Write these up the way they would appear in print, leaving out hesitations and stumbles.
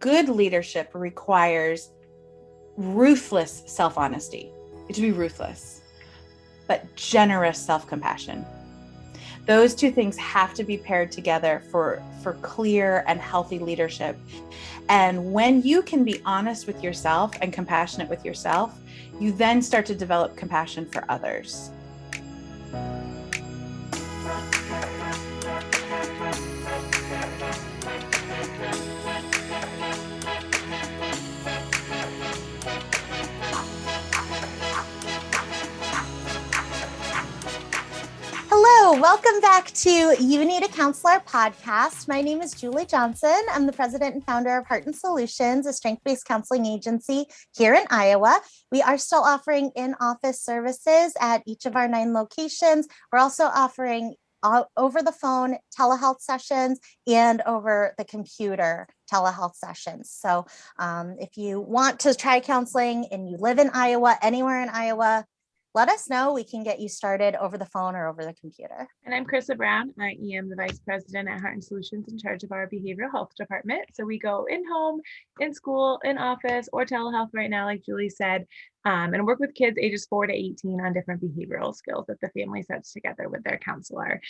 good leadership requires ruthless self-honesty. To be ruthless, but generous self-compassion. Those two things have to be paired together for clear and healthy leadership. And when you can be honest with yourself and compassionate with yourself, you then start to develop compassion for others. Hello, welcome back to You Need a Counselor podcast. My name is Julie Johnson. I'm the president and founder of Heart and Solutions, a strength-based counseling agency here in Iowa. We are still offering in-office services at each of our 9 locations. We're also offering over the phone telehealth sessions and over the computer telehealth sessions. So if you want to try counseling and you live in Iowa, anywhere in Iowa, let us know. We can get you started over the phone or over the computer. And I'm Krista Brown. I am the vice president at Heart and Solutions in charge of our behavioral health department. So we go in home, in school, in office, or telehealth right now, like Julie said, and work with kids ages 4 to 18 on different behavioral skills that the family sets together with their counselor.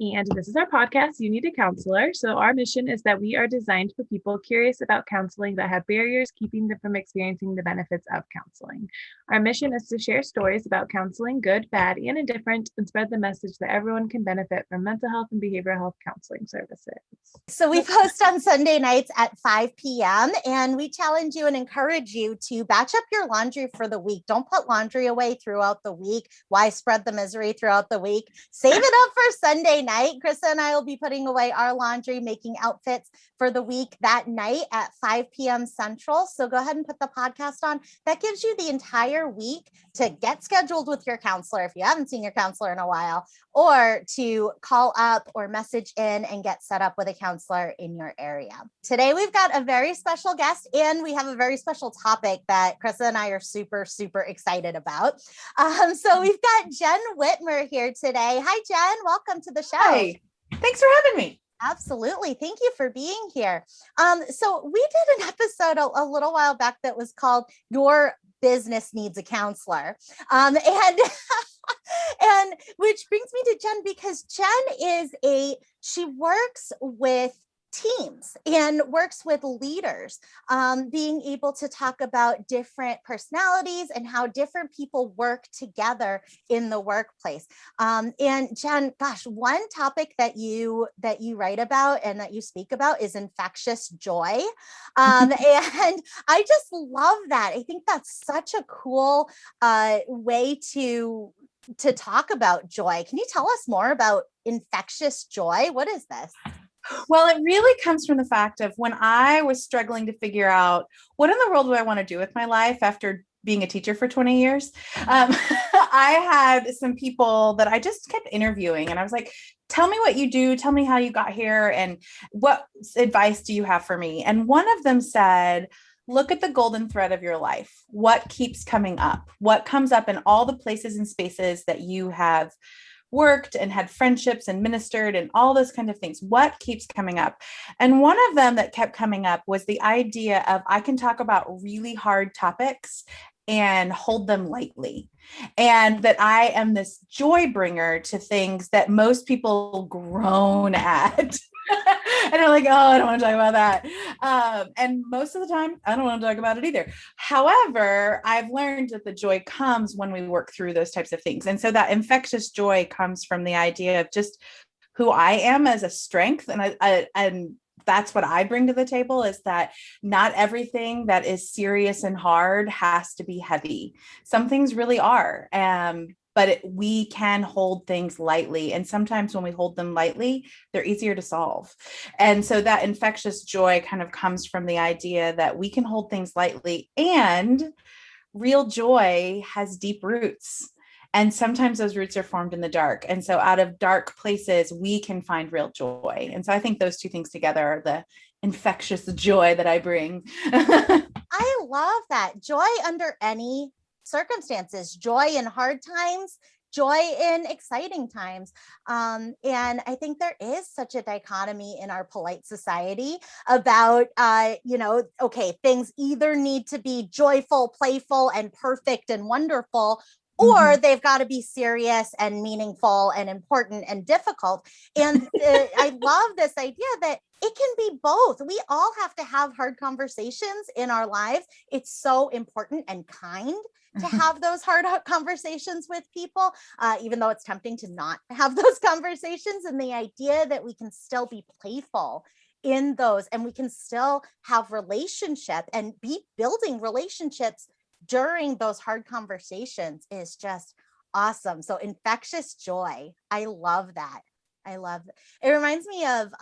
And this is our podcast, You Need a Counselor. So our mission is that we are designed for people curious about counseling that have barriers keeping them from experiencing the benefits of counseling. Our mission is to share stories about counseling, good, bad, and indifferent, and spread the message that everyone can benefit from mental health and behavioral health counseling services. So we post on Sunday nights at 5 p.m. and we challenge you and encourage you to batch up your laundry for the week. Don't put laundry away throughout the week. Why spread the misery throughout the week? Save it up for Sunday night. Krista and I will be putting away our laundry, making outfits for the week that night at 5 p.m. Central. So go ahead and put the podcast on. That gives you the entire week to get scheduled with your counselor if you haven't seen your counselor in a while, or to call up or message in and get set up with a counselor in your area. Today, we've got a very special guest and we have a very special topic that Krista and I are super, super excited about. So we've got Jenn Whitmer here today. Hi, Jenn. Welcome to the show. Hi. Thanks for having me. Absolutely. Thank you for being here. So we did an episode a little while back that was called Your Business Needs a Counselor. And which brings me to Jenn, because Jenn she works with teams and works with leaders, being able to talk about different personalities and how different people work together in the workplace. And Jenn, gosh, one topic that you write about and that you speak about is infectious joy. And I just love that. I think that's such a cool way to talk about joy. Can you tell us more about infectious joy? What is this? Well, it really comes from the fact of when I was struggling to figure out what in the world do I want to do with my life after being a teacher for 20 years. I had some people that I just kept interviewing and I was like, tell me what you do. Tell me how you got here and what advice do you have for me? And one of them said, look at the golden thread of your life. What keeps coming up? What comes up in all the places and spaces that you have worked and had friendships and ministered and all those kind of things. What keeps coming up? And one of them that kept coming up was the idea of I can talk about really hard topics and hold them lightly. And that I am this joy bringer to things that most people groan at. And they're like, oh, I don't want to talk about that. And most of the time, I don't want to talk about it either. However, I've learned that the joy comes when we work through those types of things. And so that infectious joy comes from the idea of just who I am as a strength. And that's what I bring to the table, is that not everything that is serious and hard has to be heavy. Some things really are. But we can hold things lightly. And sometimes when we hold them lightly, they're easier to solve. And so that infectious joy kind of comes from the idea that we can hold things lightly, and real joy has deep roots. And sometimes those roots are formed in the dark. And so out of dark places, we can find real joy. And so I think those two things together are the infectious joy that I bring. I love that. Joy under any circumstances, joy in hard times, joy in exciting times. And I think there is such a dichotomy in our polite society about, okay, things either need to be joyful, playful, and perfect and wonderful, or they've got to be serious and meaningful and important and difficult. And I love this idea that it can be both. We all have to have hard conversations in our lives. It's so important and kind to have those hard conversations with people, even though it's tempting to not have those conversations. And the idea that we can still be playful in those, and we can still have relationship and be building relationships during those hard conversations is just awesome. So infectious joy. I love that. It reminds me of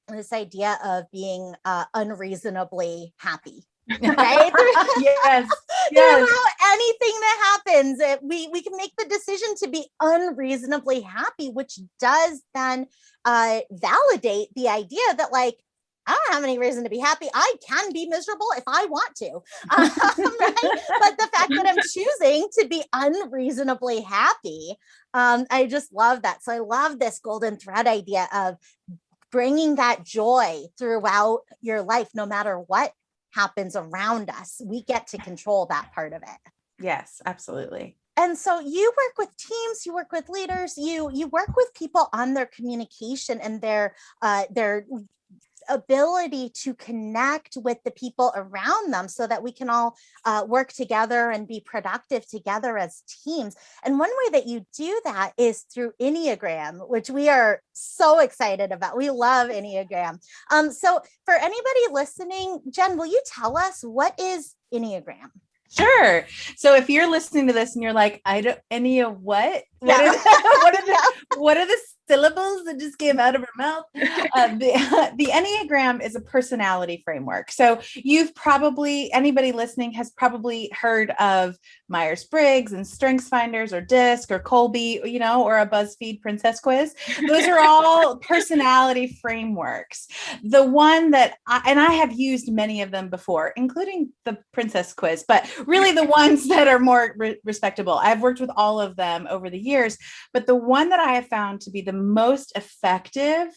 this idea of being unreasonably happy. Right? Yes. Throughout anything that happens, we can make the decision to be unreasonably happy, which does then validate the idea that, like, I don't have any reason to be happy. I can be miserable if I want to. Right? But the fact that I'm choosing to be unreasonably happy, I just love that. So I love this golden thread idea of bringing that joy throughout your life, no matter what happens around us. We get to control that part of it. Yes, absolutely. And so you work with teams, you work with leaders, you work with people on their communication and their ability to connect with the people around them so that we can all work together and be productive together as teams. And one way that you do that is through Enneagram, which we are so excited about. We love Enneagram. So for anybody listening, Jenn, will you tell us what is Enneagram? Sure. So if you're listening to this and you're like, I don't, any of what? Yeah. What are the syllables that just came out of her mouth? The Enneagram is a personality framework. So anybody listening has probably heard of Myers-Briggs and StrengthsFinders or DISC or Colby, or a BuzzFeed Princess Quiz. Those are all personality frameworks. The one that I have used many of them before, including the Princess Quiz, but really the ones that are more respectable. I've worked with all of them over the years, but the one that I have found to be the most effective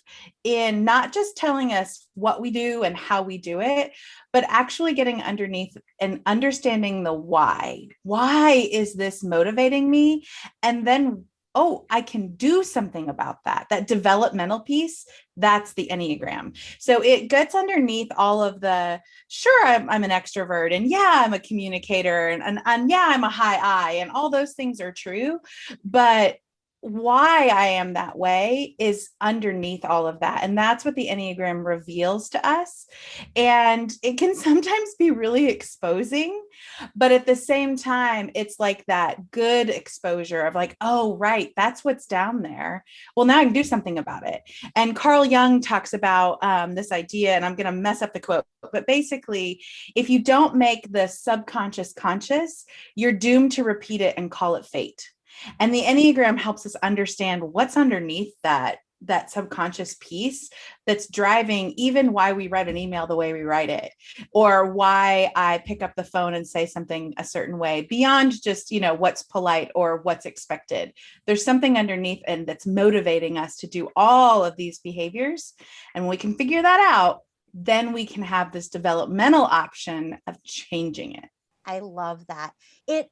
in not just telling us what we do and how we do it, but actually getting underneath and understanding the why. Why is this motivating me? And then, I can do something about that. That developmental piece, that's the Enneagram. So it gets underneath all of the, sure, I'm an extrovert, and yeah, I'm a communicator, and yeah, I'm a high I, and all those things are true. But why I am that way is underneath all of that. And that's what the Enneagram reveals to us. And it can sometimes be really exposing, but at the same time, it's like that good exposure of like, oh, right, that's what's down there. Well, now I can do something about it. And Carl Jung talks about this idea, and I'm going to mess up the quote, but basically, if you don't make the subconscious conscious, you're doomed to repeat it and call it fate. And the Enneagram helps us understand what's underneath that subconscious piece that's driving even why we write an email the way we write it, or why I pick up the phone and say something a certain way beyond just, what's polite or what's expected. There's something underneath and that's motivating us to do all of these behaviors. And when we can figure that out, then we can have this developmental option of changing it. I love that. It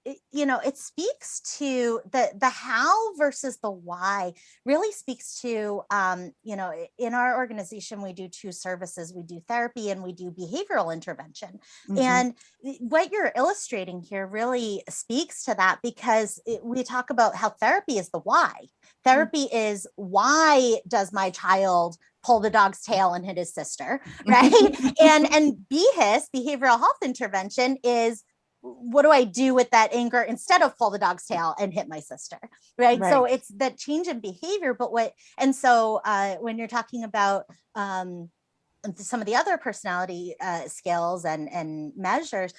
speaks to the how versus the why. Really speaks to, in our organization, we do two services. We do therapy and we do behavioral intervention. Mm-hmm. And what you're illustrating here really speaks to that, because we talk about how therapy is the why. Therapy mm-hmm. is, why does my child pull the dog's tail and hit his sister, right? and BHIS, behavioral health intervention, is, what do I do with that anger instead of pull the dog's tail and hit my sister, right? So it's that change in behavior. But when you're talking about some of the other personality skills and measures,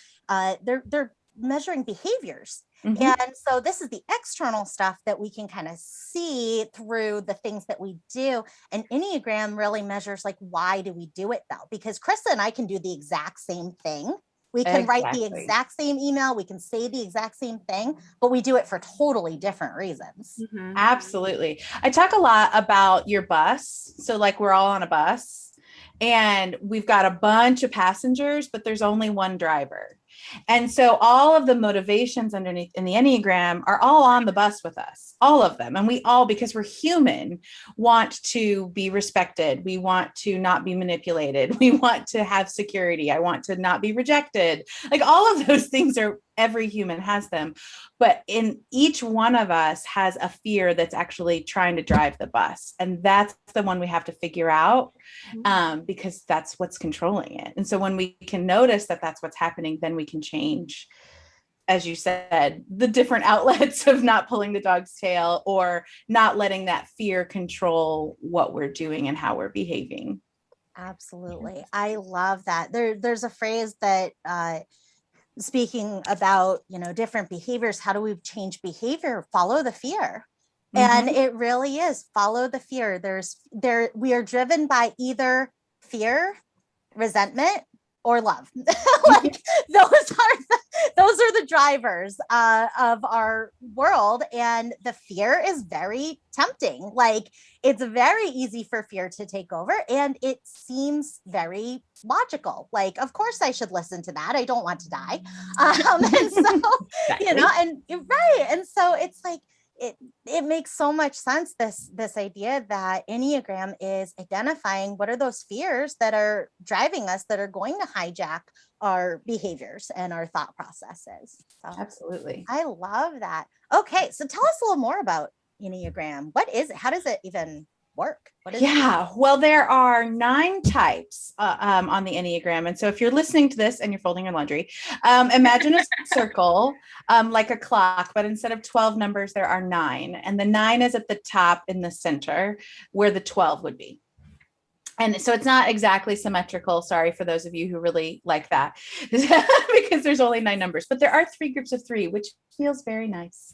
they're measuring behaviors. Mm-hmm. And so this is the external stuff that we can kind of see through the things that we do. And Enneagram really measures, like, why do we do it though? Because Krista and I can do the exact same thing We can write the Exactly. exact same email, we can say the exact same thing, but we do it for totally different reasons. Absolutely. I talk a lot about your bus. So, like, we're all on a bus and we've got a bunch of passengers, but there's only one driver. And so, all of the motivations underneath in the Enneagram are all on the bus with us, all of them. And we all, because we're human, want to be respected. We want to not be manipulated. We want to have security. I want to not be rejected. Like, all of those things are, every human has them. But in each one of us has a fear that's actually trying to drive the bus. And that's the one we have to figure out, because that's what's controlling it. And so when we can notice that that's what's happening, then we can change, as you said, the different outlets of not pulling the dog's tail or not letting that fear control what we're doing and how we're behaving. Absolutely. I love that. There's a phrase that speaking about, different behaviors, how do we change behavior? Follow the fear. And it really is follow the fear. We are driven by either fear, resentment, or love. Like those are the drivers of our world. And the fear is very tempting. Like, it's very easy for fear to take over, and it seems very logical. Like, of course I should listen to that. I don't want to die. And so, Exactly. and right. And so it's like, it makes so much sense, this idea that Enneagram is identifying what are those fears that are driving us, that are going to hijack our behaviors and our thought processes. So Absolutely. I love that. Okay, so tell us a little more about Enneagram. What is it? How does it even work? What is it? Well, there are 9 types on the Enneagram. And so if you're listening to this and you're folding your laundry, imagine a circle, like a clock, but instead of 12 numbers, there are 9. And the 9 is at the top in the center where the 12 would be. And so it's not exactly symmetrical. Sorry for those of you who really like that, because there's only 9 numbers, but there are 3 groups of 3, which feels very nice.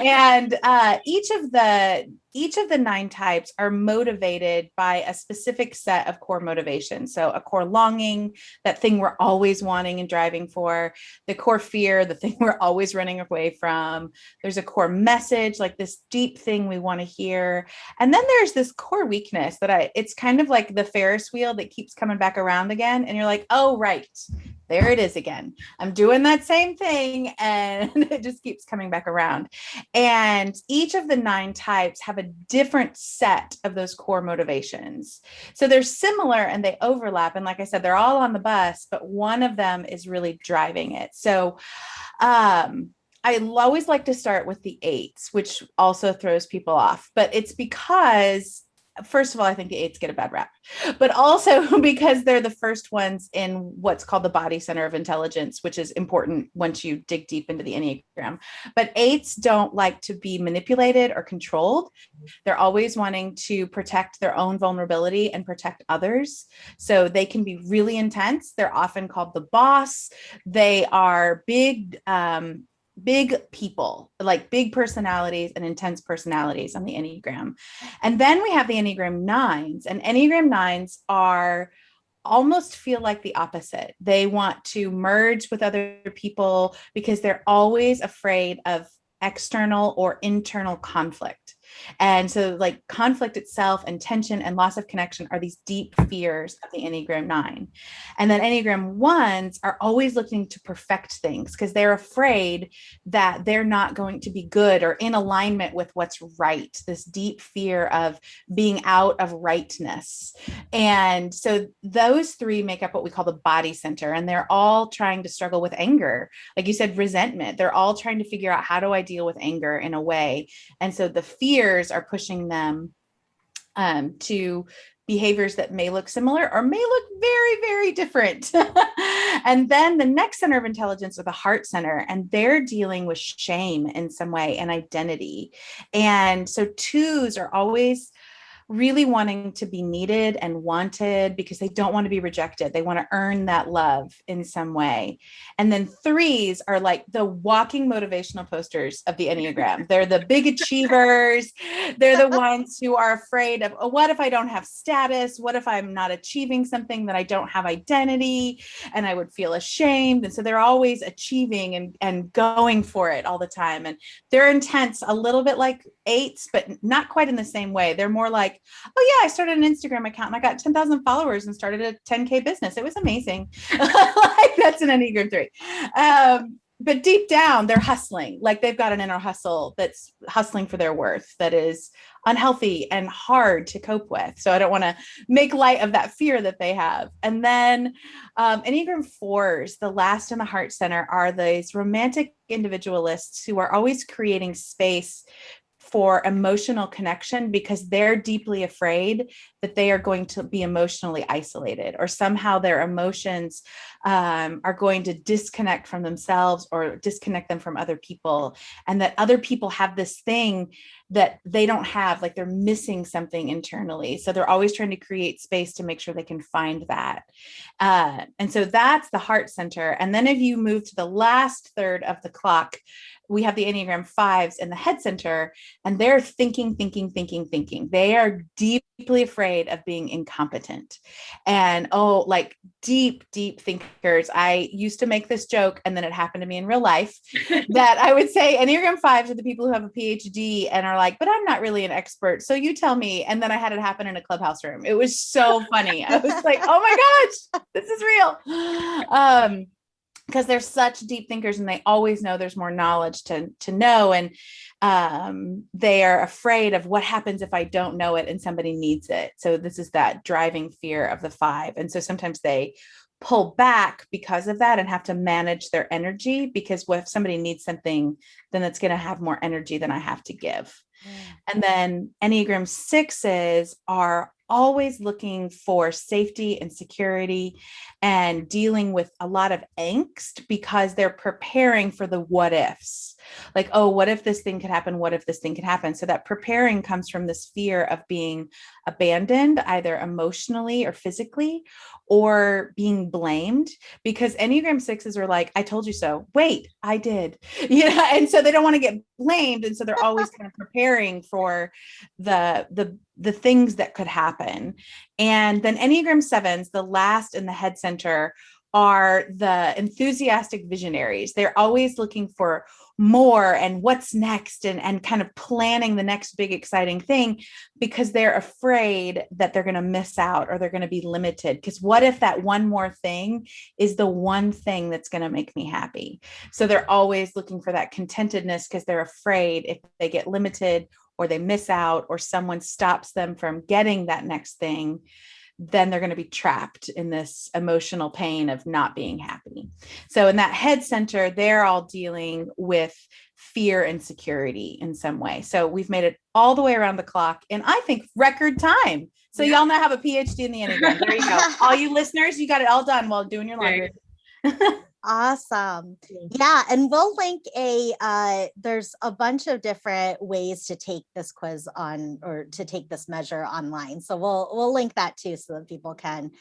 And each of the 9 types are motivated by a specific set of core motivations. So a core longing, that thing we're always wanting and driving for, the core fear, the thing we're always running away from. There's a core message, like this deep thing we want to hear. And then there's this core weakness that it's kind of like the Ferris wheel that keeps coming back around again. And you're like, oh, right, there it is again. I'm doing that same thing. And it just keeps coming back around. And each of the 9 types have a different set of those core motivations. So they're similar and they overlap. And like I said, they're all on the bus, but one of them is really driving it. So I always like to start with the 8s, which also throws people off, but it's because, first of all, I think the 8s get a bad rap, but also because they're the first ones in what's called the body center of intelligence, which is important once you dig deep into the Enneagram. But 8s don't like to be manipulated or controlled. They're always wanting to protect their own vulnerability and protect others. So they can be really intense. They're often called the boss. They are big people, like big personalities and intense personalities on the Enneagram. And then we have the Enneagram 9s, and Enneagram 9s are almost feel like the opposite. They want to merge with other people because they're always afraid of external or internal conflict. And so, like, conflict itself and tension and loss of connection are these deep fears of the Enneagram 9. And then Enneagram 1s are always looking to perfect things because they're afraid that they're not going to be good or in alignment with what's right. This deep fear of being out of rightness. And so those 3 make up what we call the body center. And they're all trying to struggle with anger. Like you said, resentment. They're all trying to figure out, how do I deal with anger in a way? And so the fears are pushing them to behaviors that may look similar or may look very, very different. And then the next center of intelligence are the heart center, and they're dealing with shame in some way and identity. And so 2s are always really wanting to be needed and wanted because they don't want to be rejected. They want to earn that love in some way. And then threes are like the walking motivational posters of the Enneagram. They're the big achievers. They're the ones who are afraid of, oh, what if I don't have status? What if I'm not achieving something, that I don't have identity and I would feel ashamed? And so they're always achieving and going for it all the time. And they're intense, a little bit like eights, but not quite in the same way. They're more like, oh yeah, I started an Instagram account and I got 10,000 followers and started a 10K business. It was amazing. Like, that's an Enneagram 3. But deep down, they're hustling. Like, they've got an inner hustle that's hustling for their worth, that is unhealthy and hard to cope with. So I don't want to make light of that fear that they have. And then Enneagram 4s, the last in the heart center, are these romantic individualists who are always creating space for emotional connection because they're deeply afraid that they are going to be emotionally isolated, or somehow their emotions are going to disconnect from themselves or disconnect them from other people, and that other people have this thing that they don't have, like they're missing something internally. So they're always trying to create space to make sure they can find that. And so that's the heart center. And then if you move to the last third of the clock, we have the Enneagram 5s in the head center, and they're thinking. They are deeply afraid of being incompetent. And like deep thinkers. I used to make this joke, and then it happened to me in real life, that I would say Enneagram 5s are the people who have a PhD and are like, but I'm not really an expert, so you tell me. And then I had it happen in a Clubhouse room. It was so funny. I was like, oh my gosh, this is real. Because they're such deep thinkers and they always know there's more knowledge to know. And they are afraid of what happens if I don't know it and somebody needs it. So this is that driving fear of the 5. And so sometimes they pull back because of that and have to manage their energy, because if somebody needs something, then it's going to have more energy than I have to give. And then Enneagram 6s are always looking for safety and security and dealing with a lot of angst because they're preparing for the what ifs. Like, oh, what if this thing could happen? What if this thing could happen? So that preparing comes from this fear of being abandoned, either emotionally or physically, or being blamed, because Enneagram 6s are like, I told you so. Wait, I did. Yeah. And so they don't want to get blamed. And so they're always kind of preparing for the things that could happen. And then Enneagram 7s, the last in the head center, are the enthusiastic visionaries. They're always looking for more and what's next, and kind of planning the next big exciting thing, because they're afraid that they're going to miss out or they're going to be limited. Because what if that one more thing is the one thing that's going to make me happy? So they're always looking for that contentedness because they're afraid if they get limited or they miss out or someone stops them from getting that next thing, then they're going to be trapped in this emotional pain of not being happy. So in that head center, they're all dealing with fear and security in some way. So we've made it all the way around the clock in, I think, record time. So y'all now have a PhD in the Enneagram. There you go. All you listeners, you got it all done while doing your laundry. Awesome. Yeah. And we'll link there's a bunch of different ways to take this quiz on, or to take this measure online. So we'll link that too, so that people can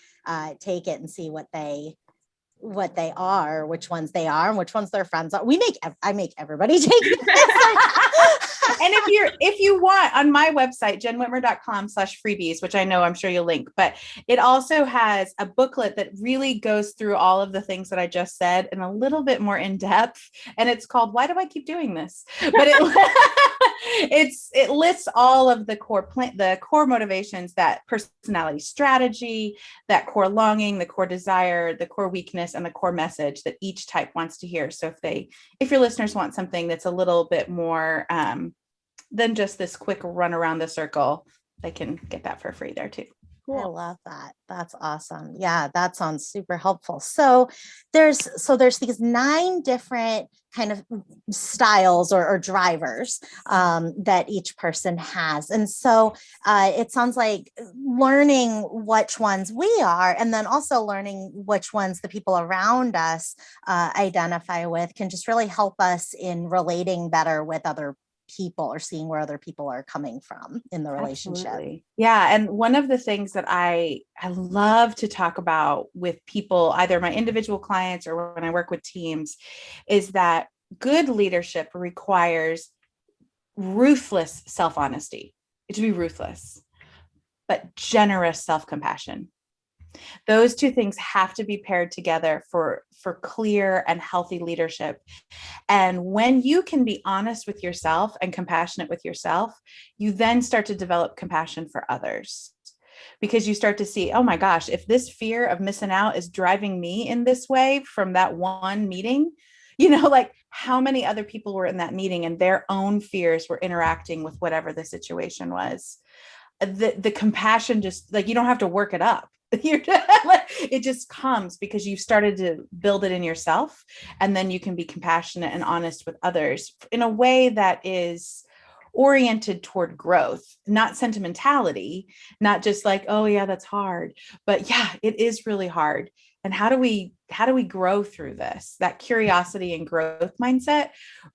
take it and see what they are, which ones they are, and which ones their friends are. I make everybody take this. And if you want, on my website, jennwhitmer.com/freebies, which I'm sure you'll link, but it also has a booklet that really goes through all of the things that I just said in a little bit more in depth. And it's called, Why Do I Keep Doing This? But it lists all of the core motivations, that personality strategy, that core longing, the core desire, the core weakness, and the core message that each type wants to hear. So if your listeners want something that's a little bit more than just this quick run around the circle, they can get that for free there too. Cool. I love that. That's awesome. Yeah, that sounds super helpful. So there's these 9 different kind of styles or drivers that each person has. And so it sounds like learning which ones we are, and then also learning which ones the people around us identify with, can just really help us in relating better with other people or seeing where other people are coming from in the relationship. Absolutely. Yeah. And one of the things that I love to talk about with people, either my individual clients or when I work with teams, is that good leadership requires ruthless self-honesty. It should be ruthless, but generous self-compassion. Those two things have to be paired together for clear and healthy leadership. And when you can be honest with yourself and compassionate with yourself, you then start to develop compassion for others, because you start to see, oh my gosh, if this fear of missing out is driving me in this way from that one meeting, like how many other people were in that meeting and their own fears were interacting with whatever the situation was. The compassion, just like, you don't have to work it up. It just comes because you've started to build it in yourself, and then you can be compassionate and honest with others in a way that is oriented toward growth, not sentimentality, not just like, oh yeah, that's hard, but yeah, it is really hard. And how do we grow through this? That curiosity and growth mindset.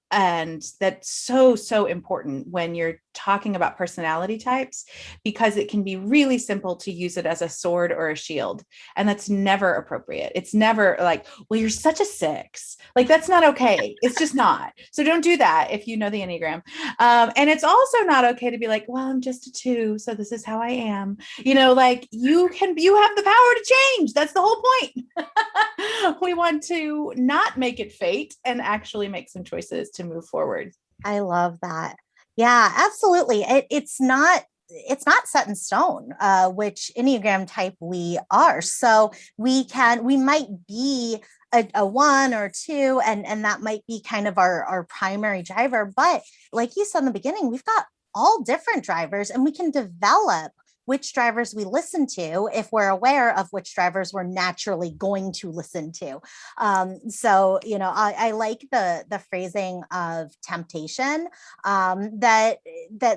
And that's so important when you're talking about personality types, because it can be really simple to use it as a sword or a shield. And that's never appropriate. It's never like, well, you're such a 6. Like, that's not okay. It's just not. So don't do that if you know the Enneagram. And it's also not okay to be like, well, I'm just a 2, so this is how I am. Like you have the power to change. That's the whole point. We want to not make it fate and actually make some choices to move forward. I love that. Yeah, absolutely. It's not set in stone, which Enneagram type we are. So we might be a 1 or 2, and that might be kind of our primary driver. But like you said in the beginning, we've got all different drivers, and we can develop which drivers we listen to if we're aware of which drivers we're naturally going to listen to. So, I like the phrasing of temptation that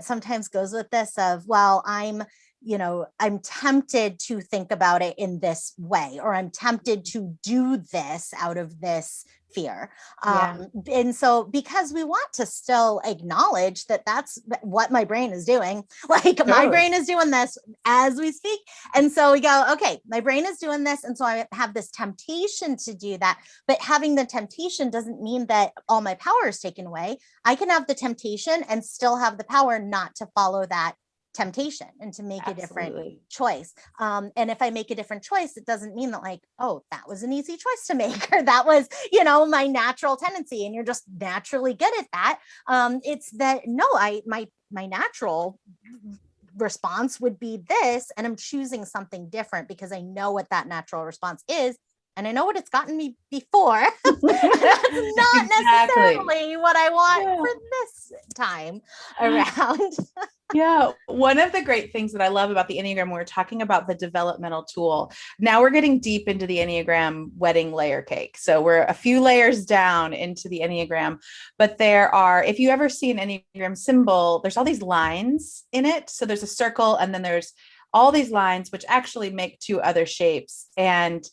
sometimes goes with this of, well, I'm tempted to think about it in this way, or I'm tempted to do this out of this fear. And so, because we want to still acknowledge that that's what my brain is doing, like my brain is doing this as we speak. And so we go, okay, my brain is doing this. And so I have this temptation to do that. But having the temptation doesn't mean that all my power is taken away. I can have the temptation and still have the power not to follow that temptation and to make a different choice. And if I make a different choice, it doesn't mean that like, oh, that was an easy choice to make, or that was, my natural tendency, and you're just naturally good at that. It's that, no, my natural response would be this, and I'm choosing something different because I know what that natural response is. And I know what it's gotten me before. That's not necessarily what I want for this time around. Yeah. One of the great things that I love about the Enneagram, we're talking about the developmental tool. Now we're getting deep into the Enneagram wedding layer cake. So we're a few layers down into the Enneagram, but there are, if you ever see an Enneagram symbol, there's all these lines in it. So there's a circle, and then there's all these lines, which actually make 2 other shapes. And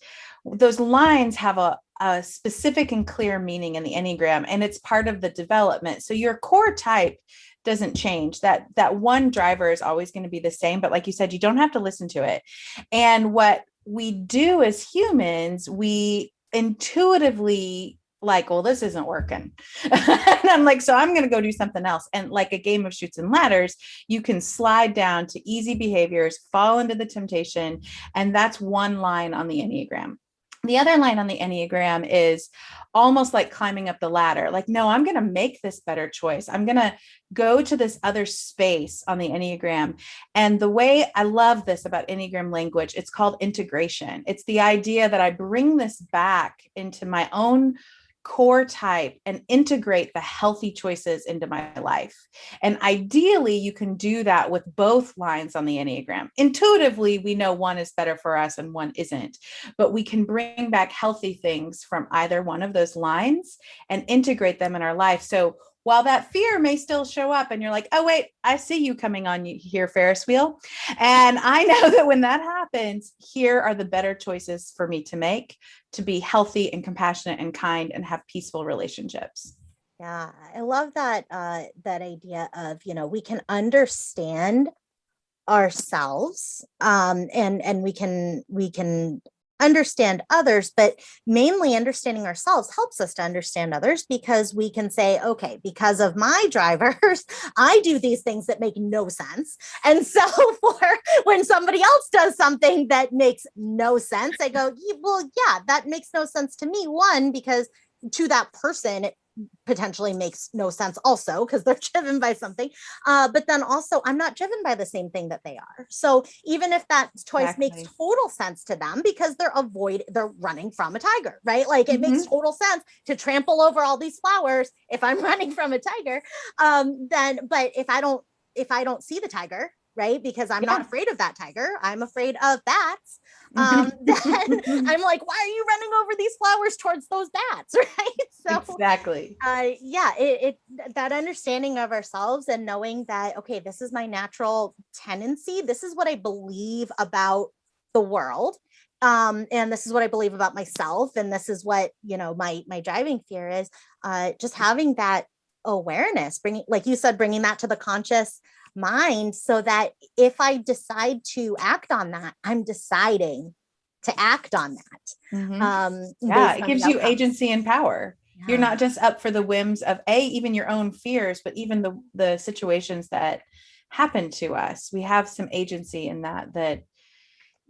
those lines have a specific and clear meaning in the Enneagram, and it's part of the development. So your core type doesn't change. That one driver is always going to be the same. But like you said, you don't have to listen to it. And what we do as humans, we intuitively like, well, this isn't working. And I'm like, so I'm going to go do something else. And like a game of Chutes and Ladders, you can slide down to easy behaviors, fall into the temptation. And that's one line on the Enneagram. The other line on the Enneagram is almost like climbing up the ladder. Like, no, I'm going to make this better choice. I'm going to go to this other space on the Enneagram. And the way I love this about Enneagram language, it's called integration. It's the idea that I bring this back into my own core type and integrate the healthy choices into my life. And ideally, you can do that with both lines on the Enneagram. Intuitively, we know one is better for us and one isn't, but we can bring back healthy things from either one of those lines and integrate them in our life. So while that fear may still show up and you're like, oh, wait, I see you coming on here, Ferris wheel. And I know that when that happens, here are the better choices for me to make to be healthy and compassionate and kind and have peaceful relationships. Yeah, I love that that idea of, we can understand ourselves, and we can understand others, but mainly understanding ourselves helps us to understand others, because we can say, okay, because of my drivers, I do these things that make no sense. And so for when somebody else does something that makes no sense, I go, well, yeah, that makes no sense to me. One, because to that person, it potentially makes no sense also, because they're driven by something. But then also, I'm not driven by the same thing that they are. So even if that choice makes Exactly. total sense to them, because they're running from a tiger, right? Like it makes total sense to trample over all these flowers if I'm running from a tiger. But if I don't see the tiger, right? Because I'm not afraid of that tiger, I'm afraid of bats. Then I'm like, why are you running over these flowers towards those bats, right? So Exactly. yeah, it that understanding of ourselves and knowing that, okay, this is my natural tendency, this is what I believe about the world, and this is what I believe about myself, and this is what, my driving fear is. Just having that awareness, bringing, like you said, bringing that to the conscious mind, so that if I decide to act on that, I'm deciding to act on that, Yeah, based it on the gives you outcomes. agency and power. You're Yeah. not just up for the whims of even your own fears, but even the situations that happen to us. We have some agency in that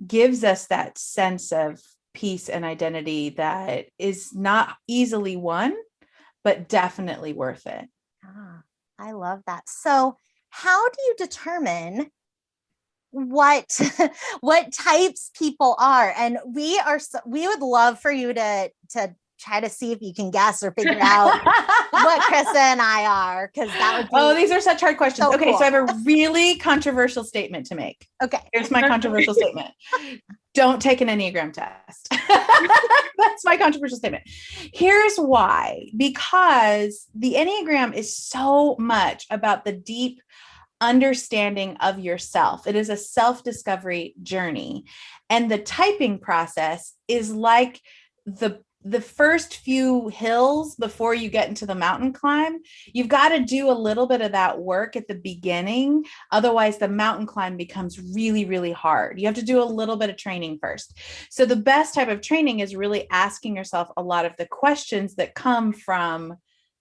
gives us that sense of peace and identity that is not easily won, but definitely worth it. Ah, I love that. So, how do you determine what what types people are? And we would love for you to try to see if you can guess or figure out what Krista and I are, because that would Oh, be these are such hard questions. so Okay, cool. so I have a really controversial statement to make. Okay. Here's my controversial statement. Don't take an Enneagram test. That's my controversial statement. Here's why. Because the Enneagram is so much about the deep understanding of yourself. It is a self-discovery journey. And the typing process is like the first few hills before you get into the mountain climb. You've got to do a little bit of that work at the beginning. Otherwise, the mountain climb becomes really, really hard. You have to do a little bit of training first. So the best type of training is really asking yourself a lot of the questions that come from,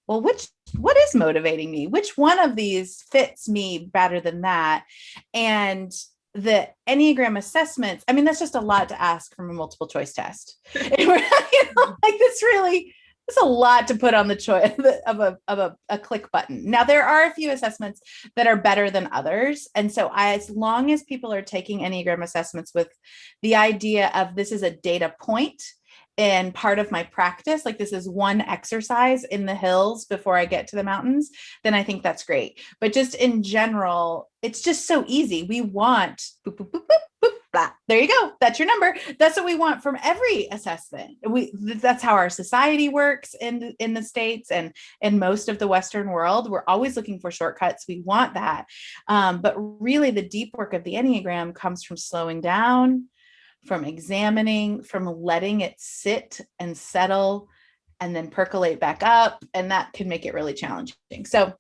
well, what is motivating me? Which one of these fits me better than that? And the Enneagram assessments, I mean, that's just a lot to ask from a multiple choice test. Like it's a lot to put on the choice of a click button. Now, there are a few assessments that are better than others. And so as long as people are taking Enneagram assessments with the idea of this is a data point, and part of my practice, like this is one exercise in the hills before I get to the mountains, then I think that's great. But just in general, it's just so easy. We want boop, boop, boop, boop, boop, blah. There you go. That's your number. That's what we want from every assessment. That's how our society works in the States and in most of the Western world. We're always looking for shortcuts. We want that. But really the deep work of the Enneagram comes from slowing down, from examining, from letting it sit and settle and then percolate back up. And that can make it really challenging. So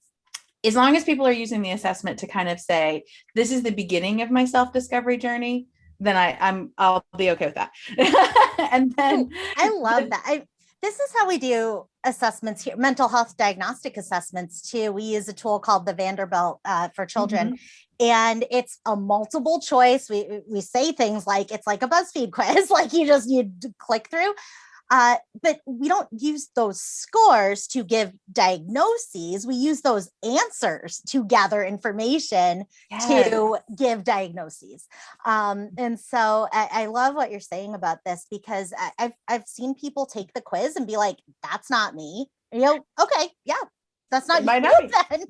as long as people are using the assessment to kind of say, this is the beginning of my self-discovery journey, then I'll be okay with that. And then I love that. This is how we do assessments here, mental health diagnostic assessments too. We use a tool called the Vanderbilt for children. And it's a multiple choice. We say things like it's like a BuzzFeed quiz, like you click through. But we don't use those scores to give diagnoses. We use those answers to gather information to give diagnoses. And so I love what you're saying about this, because I've seen people take the quiz and be like, that's not me. Okay, yeah, that's not you then.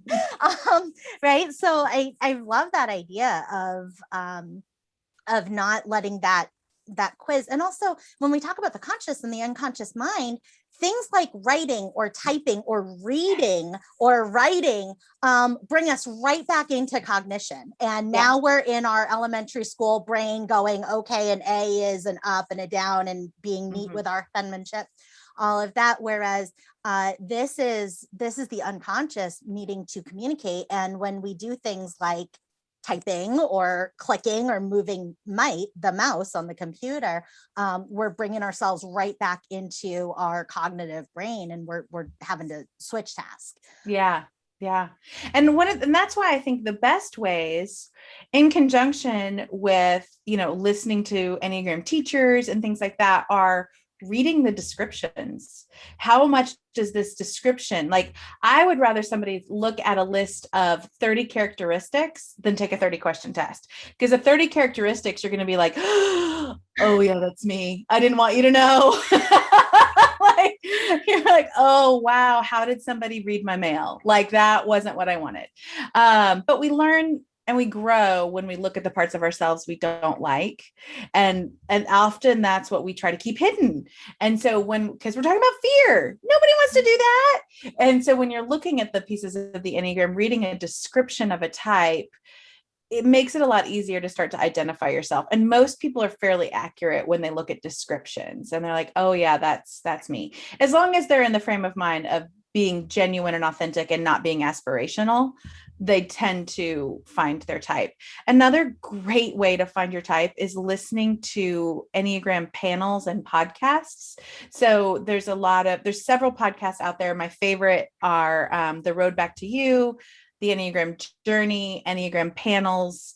Right. So I love that idea of not letting that quiz. And also when we talk about the conscious and the unconscious mind, things like writing or typing or reading or writing bring us right back into cognition. And now we're in our elementary school brain going, okay, an A is an up and a down and being neat with our penmanship, all of that. Whereas this is the unconscious needing to communicate. And when we do things like typing or clicking or moving the mouse on the computer, we're bringing ourselves right back into our cognitive brain, and we're having to switch task. Yeah. And that's why I think the best ways, in conjunction with, listening to Enneagram teachers and things like that, are reading the descriptions. How much does this description, like, I would rather somebody look at a list of 30 characteristics than take a 30 question test. Because the 30 characteristics, you're going to be like, oh yeah, that's me. I didn't want you to know. Like, you're like, oh wow, how did somebody read my mail? Like, that wasn't what I wanted. But we learn and we grow when we look at the parts of ourselves we don't like. And often that's what we try to keep hidden. And so because we're talking about fear, nobody wants to do that. And so when you're looking at the pieces of the Enneagram, reading a description of a type, it makes it a lot easier to start to identify yourself. And most people are fairly accurate when they look at descriptions, and they're like, oh yeah, that's me. As long as they're in the frame of mind of being genuine and authentic and not being aspirational, they tend to find their type. Another great way to find your type is listening to Enneagram panels and podcasts. So there's several podcasts out there. My favorite are The Road Back to You, The Enneagram Journey, Enneagram Panels,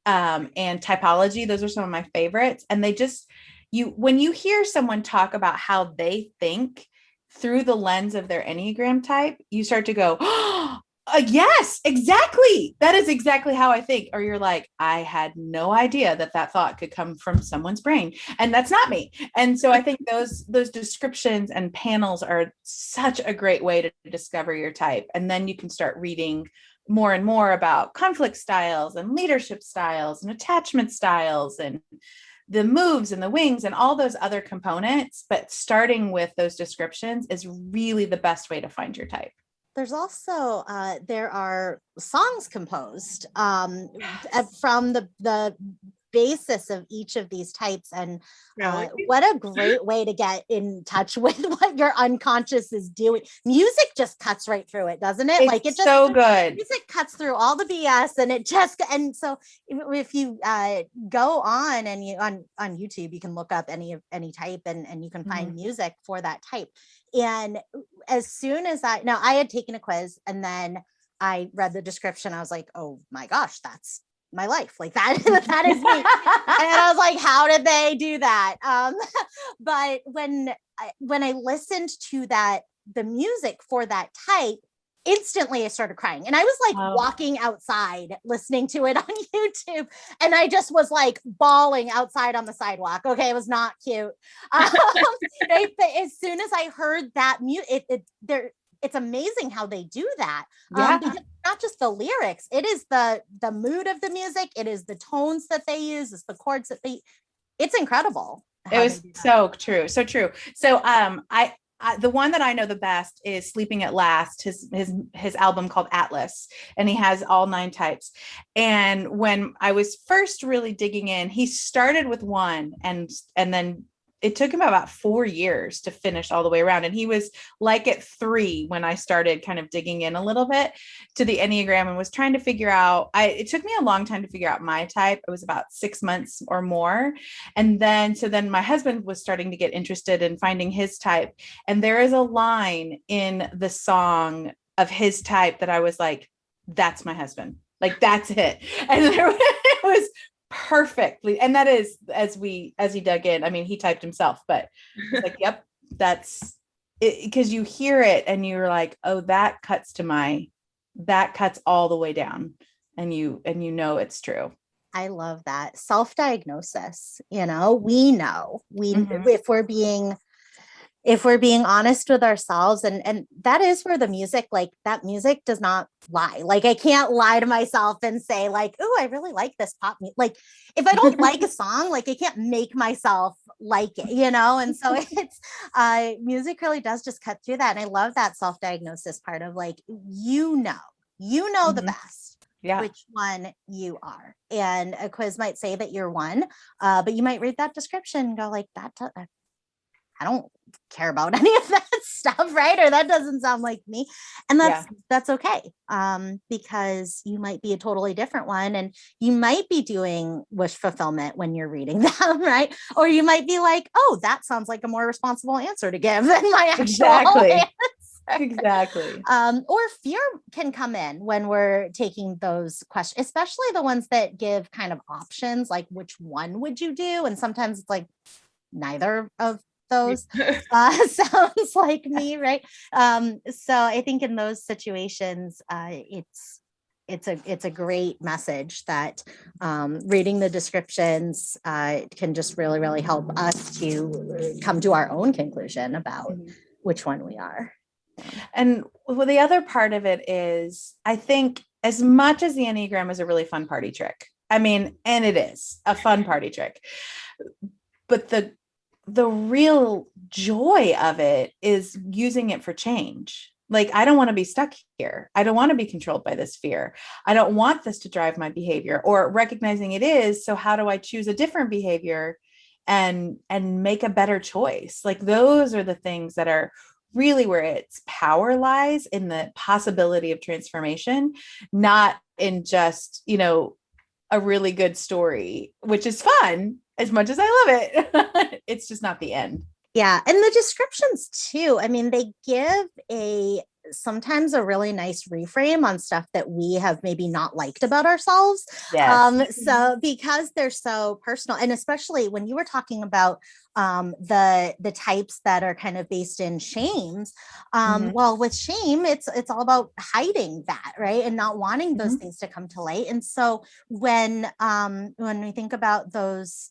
and Typology. Those are some of my favorites. And when you hear someone talk about how they think through the lens of their Enneagram type, you start to go, yes, exactly. That is exactly how I think. Or you're like, I had no idea that thought could come from someone's brain, and that's not me. And so I think those descriptions and panels are such a great way to discover your type. And then you can start reading more and more about conflict styles and leadership styles and attachment styles and the moves and the wings and all those other components. But starting with those descriptions is really the best way to find your type. There's also, there are songs composed from the basis of each of these types. And what a great way to get in touch with what your unconscious is doing. Music just cuts right through it, doesn't it? It's so good. Music cuts through all the BS, and so if you go on and on YouTube, you can look up any type and you can find music for that type. And as soon as I had taken a quiz, and then I read the description, I was like, oh my gosh, that's my life. Like that is me. And I was like, how did they do that? But when I listened to the music for that type, instantly I started crying. And I was like walking outside listening to it on YouTube, and I just was like bawling outside on the sidewalk. Okay, it was not cute. As soon as I heard that music, it's amazing how they do that. Because not just the lyrics, it is the mood of the music, it is the tones that they use, it's the chords that it's incredible. It was so true. So the one that I know the best is Sleeping at Last, his album called Atlas, and he has all 9 types. And when I was first really digging in, he started with one, and then it took him about 4 years to finish all the way around. And he was like at 3 when I started kind of digging in a little bit to the Enneagram and was trying to figure out, it took me a long time to figure out my type. It was about 6 months or more. And then my husband was starting to get interested in finding his type. And there is a line in the song of his type that I was like, that's my husband. Like, that's it. And it was perfectly. And that is, as he dug in, I mean, he typed himself, but it's like, yep, that's it. Because you hear it and you're like, oh, that cuts all the way down. And you know, it's true. I love that. Self-diagnosis, we know if we're being honest with ourselves, and that is where the music, like that music does not lie. Like I can't lie to myself and say like, oh, I really like this pop music. Like if I don't like a song, like I can't make myself like it, you know? And so it's, music really does just cut through that. And I love that self-diagnosis part of like, you know the best. Yeah. Which one you are. And a quiz might say that you're one, but you might read that description and go like, I don't care about any of that stuff, right? Or that doesn't sound like me. And that's okay. Because you might be a totally different one, and you might be doing wish fulfillment when you're reading them, right? Or you might be like, oh, that sounds like a more responsible answer to give than my actual answer. Exactly. Or fear can come in when we're taking those questions, especially the ones that give kind of options, like which one would you do? And sometimes it's like neither of those sounds like me, right? So I think in those situations, it's a great message that reading the descriptions can just really, really help us to come to our own conclusion about which one we are. And well, the other part of it is, I think as much as the Enneagram is a really fun party trick, I mean, and it is a fun party trick, but the real joy of it is using it for change. Like, I don't want to be stuck here. I don't want to be controlled by this fear. I don't want this to drive my behavior, or recognizing it is. So how do I choose a different behavior and make a better choice? Like, those are the things that are really where its power lies, in the possibility of transformation, not in just, a really good story, which is fun as much as I love it. It's just not the end. Yeah. And the descriptions too, I mean, they give sometimes a really nice reframe on stuff that we have maybe not liked about ourselves. Yes. So because they're so personal, and especially when you were talking about the types that are kind of based in shames, well, with shame, it's all about hiding that, right, and not wanting those things to come to light. And so when we think about those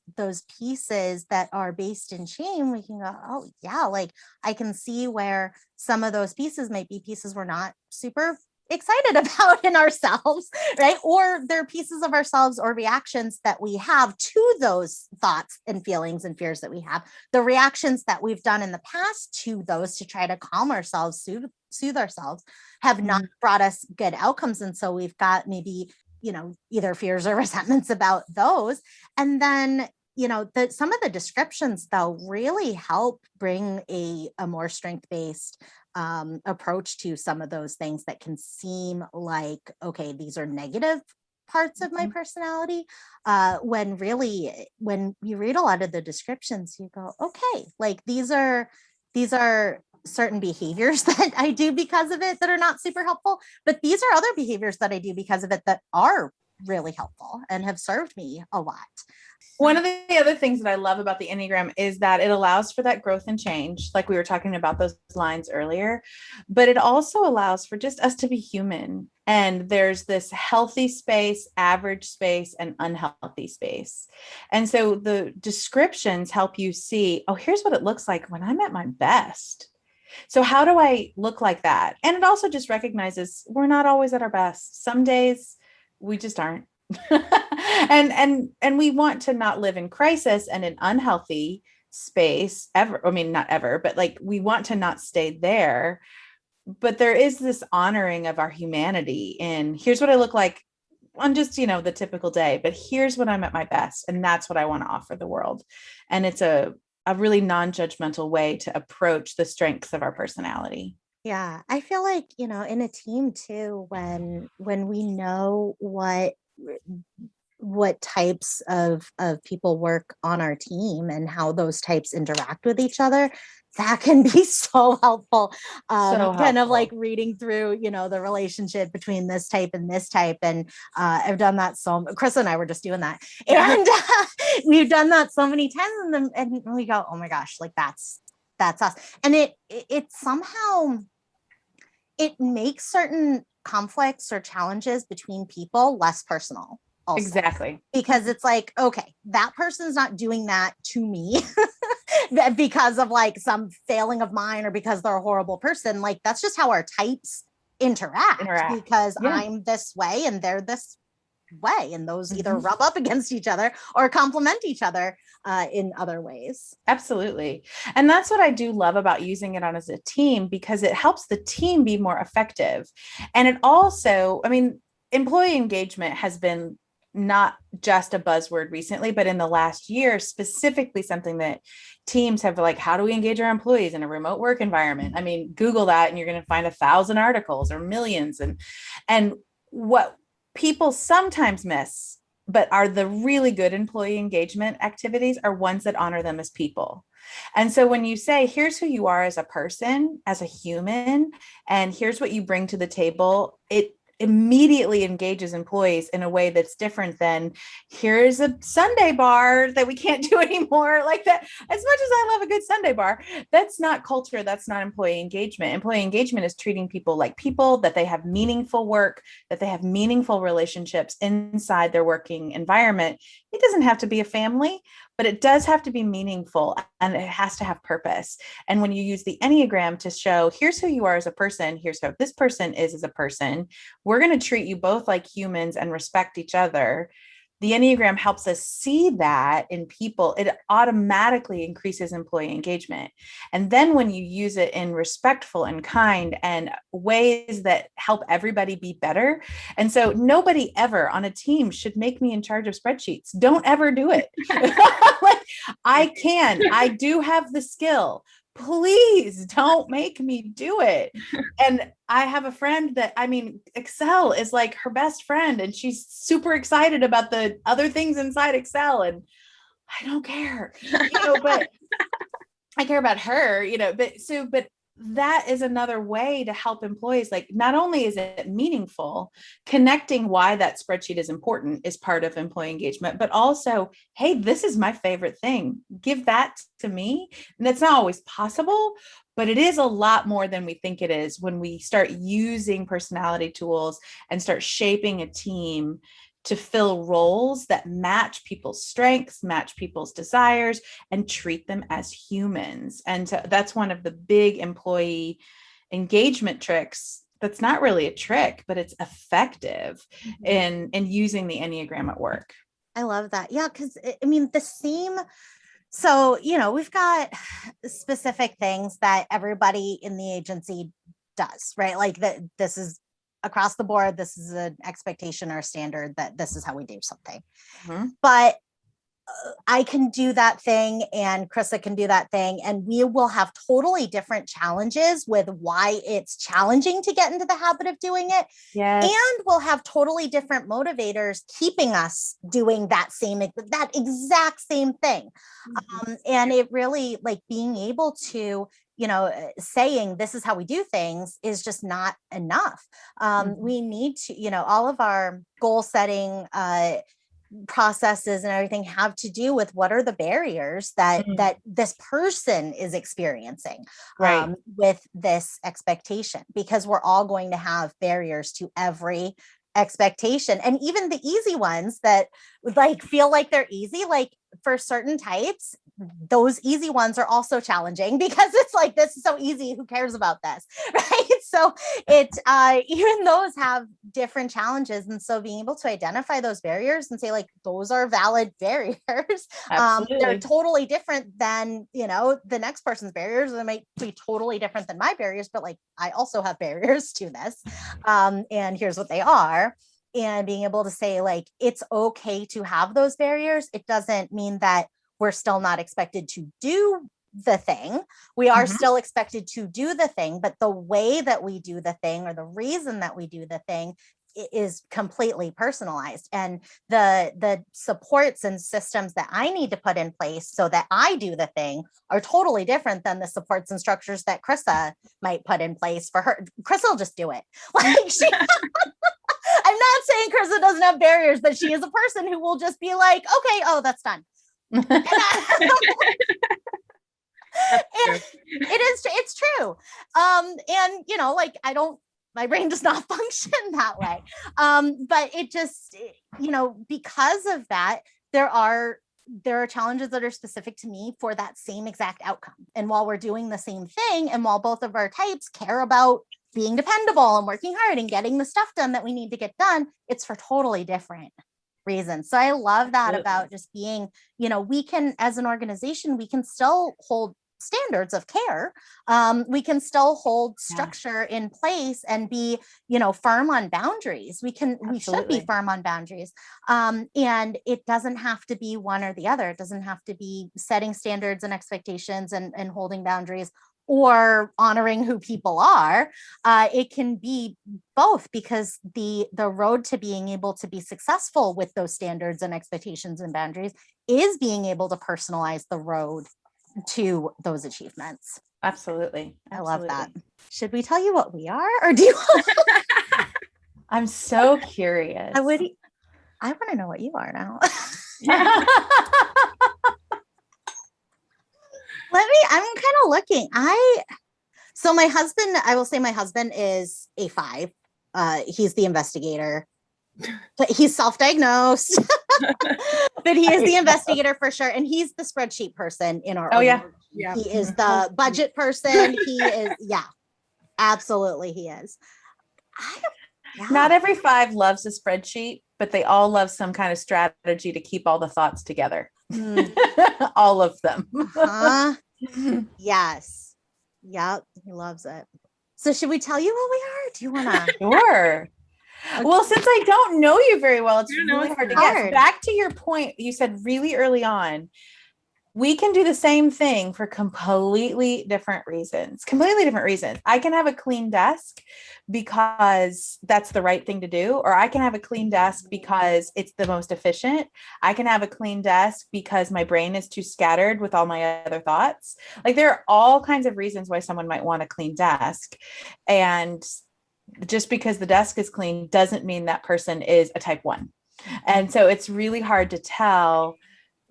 pieces that are based in shame, we can go, oh yeah, like I can see where some of those pieces might be pieces we're not super excited about in ourselves, right? Or they're pieces of ourselves or reactions that we have to those thoughts and feelings and fears that we have, the reactions that we've done in the past to those to try to calm ourselves, soothe ourselves, have not brought us good outcomes. And so we've got maybe, either fears or resentments about those. And then some of the descriptions though really help bring a more strength-based approach to some of those things that can seem like, okay, these are negative parts of my personality, when really, when you read a lot of the descriptions, you go, okay, like these are certain behaviors that I do because of it that are not super helpful, but these are other behaviors that I do because of it that are really helpful and have served me a lot. One of the other things that I love about the Enneagram is that it allows for that growth and change, like we were talking about those lines earlier, but it also allows for just us to be human. And there's this healthy space, average space, and unhealthy space. And so the descriptions help you see, oh, here's what it looks like when I'm at my best. So how do I look like that? And it also just recognizes we're not always at our best. Some days we just aren't. and we want to not live in crisis and an unhealthy space ever. I mean, not ever, but like we want to not stay there. But there is this honoring of our humanity in, here's what I look like on just, the typical day, but here's when I'm at my best. And that's what I want to offer the world. And it's a really non-judgmental way to approach the strengths of our personality. Yeah, I feel like, in a team too, when we know what types of people work on our team and how those types interact with each other, that can be so helpful. Kind of like reading through, the relationship between this type and this type. And I've done that. So Chris and I were just doing that. And we've done that so many times. And we go, oh my gosh, like that's us. And it somehow, it makes certain conflicts or challenges between people less personal. Also. Exactly. Because it's like, okay, that person's not doing that to me because of like some failing of mine or because they're a horrible person. Like that's just how our types interact. Because I'm this way and they're this way. And those either Mhm. rub up against each other or complement each other in other ways. Absolutely. And that's what I do love about using it on as a team, because it helps the team be more effective. And it also, I mean, employee engagement has been not just a buzzword recently, but in the last year, specifically something that teams have, like, how do we engage our employees in a remote work environment? I mean, Google that and you're going to find 1,000 articles or millions. And what people sometimes miss, but are the really good employee engagement activities, are ones that honor them as people. And so when you say, here's who you are as a person, as a human, and here's what you bring to the table, it immediately engages employees in a way that's different than, here's a Sunday bar that we can't do anymore. Like that, as much as I love a good Sunday bar, that's not culture. That's not employee engagement. Employee engagement is treating people like people, that they have meaningful work, that they have meaningful relationships inside their working environment. It doesn't have to be a family, but it does have to be meaningful, and it has to have purpose. And when you use the Enneagram to show, here's who you are as a person, here's how this person is as a person, we're going to treat you both like humans and respect each other. The Enneagram helps us see that in people. It automatically increases employee engagement. And then when you use it in respectful and kind and ways that help everybody be better. And so nobody ever on a team should make me in charge of spreadsheets. Don't ever do it. Like, I do have the skill. Please don't make me do it. And I have a friend that, I mean, Excel is like her best friend, and she's super excited about the other things inside Excel. And I don't care, but I care about her, but that is another way to help employees. Like, not only is it meaningful, connecting why that spreadsheet is important is part of employee engagement, but also, hey, this is my favorite thing. Give that to me. And that's not always possible, but it is a lot more than we think it is when we start using personality tools and start shaping a team to fill roles that match people's strengths, match people's desires, and treat them as humans. And so that's one of the big employee engagement tricks. That's not really a trick, but it's effective in using the Enneagram at work. I love that. Yeah, because I mean, the same. So, we've got specific things that everybody in the agency does, right? Like that, this is across the board. This is an expectation or a standard that this is how we do something. Mm-hmm. But I can do that thing and Krista can do that thing, and we will have totally different challenges with why it's challenging to get into the habit of doing it. Yes. And we'll have totally different motivators keeping us doing that exact same thing. Mm-hmm. And it really, like, being able to, saying this is how we do things is just not enough. Mm-hmm. We need to, all of our goal setting processes and everything have to do with what are the barriers that this person is experiencing, right, with this expectation, because we're all going to have barriers to every expectation, and even the easy ones that like feel like they're easy, like for certain types, those easy ones are also challenging because it's like, this is so easy, who cares about this, right? So even those have different challenges, and so being able to identify those barriers and say, like, those are valid barriers. They're totally different than the next person's barriers. They might be totally different than my barriers, but like, I also have barriers to this, and here's what they are. And being able to say, like, it's okay to have those barriers. It doesn't mean that we're still not expected to do the thing. We are still expected to do the thing, but the way that we do the thing, or the reason that we do the thing, is completely personalized. And the supports and systems that I need to put in place so that I do the thing are totally different than the supports and structures that Krista might put in place for her. Krista will just do it. Like, I'm not saying Krista doesn't have barriers, but she is a person who will just be like, okay, oh, that's done. It's true. And like, my brain does not function that way. But it just, because of that, there are challenges that are specific to me for that same exact outcome. And while we're doing the same thing, and while both of our types care about being dependable and working hard and getting the stuff done that we need to get done. It's for totally different reasons. So I love that about just being, we can, as an organization, we can still hold standards of care. We can still hold structure in place and be, firm on boundaries. We should be firm on boundaries. And it doesn't have to be one or the other. It doesn't have to be setting standards and expectations and holding boundaries or honoring who people are. It can be both, because the road to being able to be successful with those standards and expectations and boundaries is being able to personalize the road to those achievements. Absolutely. I love that. Should we tell you what we are, or do you? I'm so curious. I want to know what you are now. I'm kind of looking. So my husband, I will say my husband is a 5. He's the investigator. But he's self-diagnosed, but he is the investigator for sure. And he's the spreadsheet person in our Yeah. He is the budget person. He is, absolutely he is. Not every 5 loves a spreadsheet, but they all love some kind of strategy to keep all the thoughts together. All of them. Yes. Yep. He loves it. So should we tell you what we are? Do you want to? Sure. Okay. Well, since I don't know you very well, it's really hard to guess. Back to your point, you said really early on, we can do the same thing for completely different reasons. I can have a clean desk because that's the right thing to do, or I can have a clean desk because it's the most efficient. I can have a clean desk because my brain is too scattered with all my other thoughts. Like, there are all kinds of reasons why someone might want a clean desk. And just because the desk is clean doesn't mean that person is a type 1. And so it's really hard to tell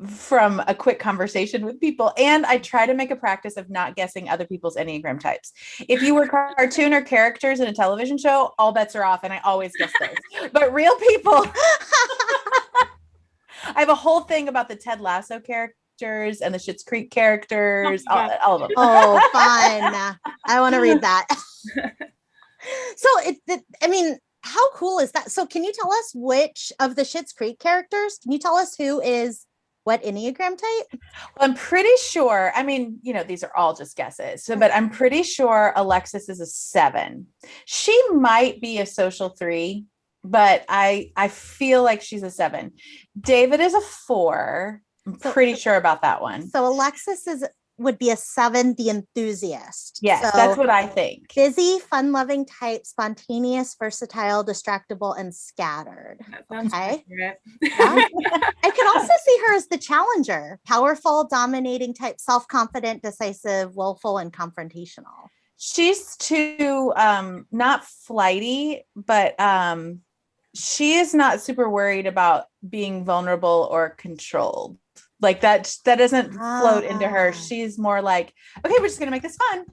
from a quick conversation with people. And I try to make a practice of not guessing other people's Enneagram types. If you were cartoon or characters in a television show, all bets are off, and I always guess those. But real people, I have a whole thing about the Ted Lasso characters and the Schitt's Creek characters, all of them. Oh, fun. I want to read that. So how cool is that? So can you tell us which of the Schitt's Creek characters, can you tell us who is what Enneagram type? Well, I'm pretty sure, these are all just guesses. But I'm pretty sure Alexis is a 7. She might be a social 3, but I feel like she's a 7. David is a 4. I'm pretty sure about that one. So Alexis would be a 7, the enthusiast. Yes, so that's what I think. Busy, fun-loving type, spontaneous, versatile, distractible, and scattered. That sounds accurate. I could also see her as the challenger, powerful, dominating type, self-confident, decisive, willful, and confrontational. She's too not flighty, but she is not super worried about being vulnerable or controlled. Like that doesn't float into her. She's more like, okay, we're just going to make this fun.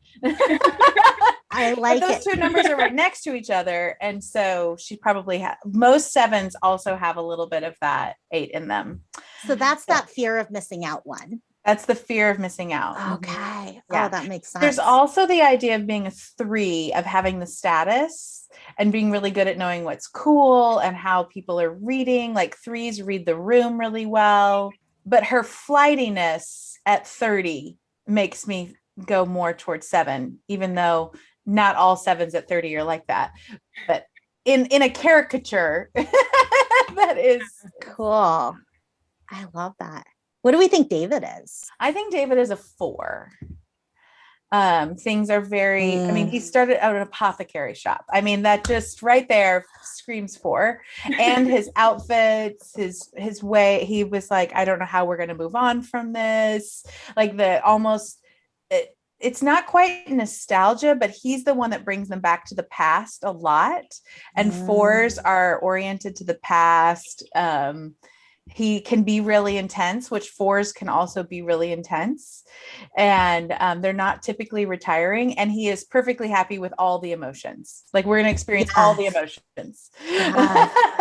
I like those 2 numbers are right next to each other. And so she probably most 7s also have a little bit of that 8 in them. So that's that fear of missing out one. That's the fear of missing out. Okay. Yeah. Oh, that makes sense. There's also the idea of being a 3, of having the status and being really good at knowing what's cool and how people are reading. Like 3s read the room really well. But her flightiness at 30 makes me go more towards 7, even though not all 7s at 30 are like that. But in a caricature, that is cool. I love that. What do we think David is? I think David is a 4. Things are very, he started out an apothecary shop. That just right there screams 4. And his outfits, his way, he was like, I don't know how we're going to move on from this. Like it's not quite nostalgia, but he's the one that brings them back to the past a lot. And 4s are oriented to the past. He can be really intense, which 4s can also be really intense. And they're not typically retiring. And he is perfectly happy with all the emotions. Like, we're going to experience all the emotions.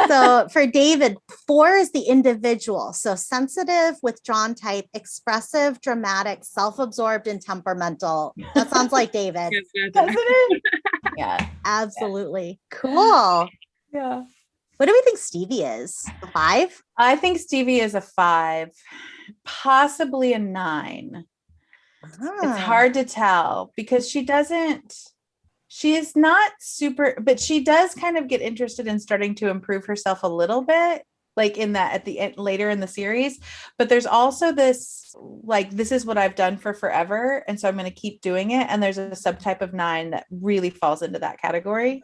So for David, 4 is the individual. So sensitive, withdrawn type, expressive, dramatic, self-absorbed, and temperamental. That sounds like David. Doesn't it? Yeah. Absolutely. Cool. Yeah. What do we think Stevie is? A 5? I think Stevie is a 5, possibly a 9. It's hard to tell because she is not super, but she does kind of get interested in starting to improve herself a little bit, like in that at the end later in the series. But there's also this, like, this is what I've done for forever. And so I'm going to keep doing it. And there's a subtype of 9 that really falls into that category.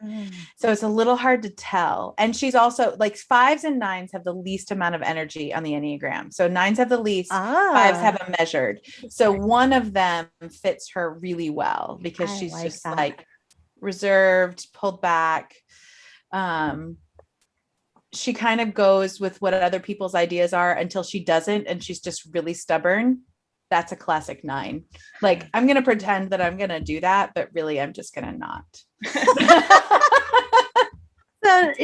So it's a little hard to tell. And she's also like 5s and 9s have the least amount of energy on the Enneagram. So 9s have the least, 5s have a measured. So one of them fits her really well because she's like just that. Like reserved, pulled back. She kind of goes with what other people's ideas are until she doesn't, and she's just really stubborn. That's a classic 9. Like, I'm going to pretend that I'm going to do that, but really I'm just going to not.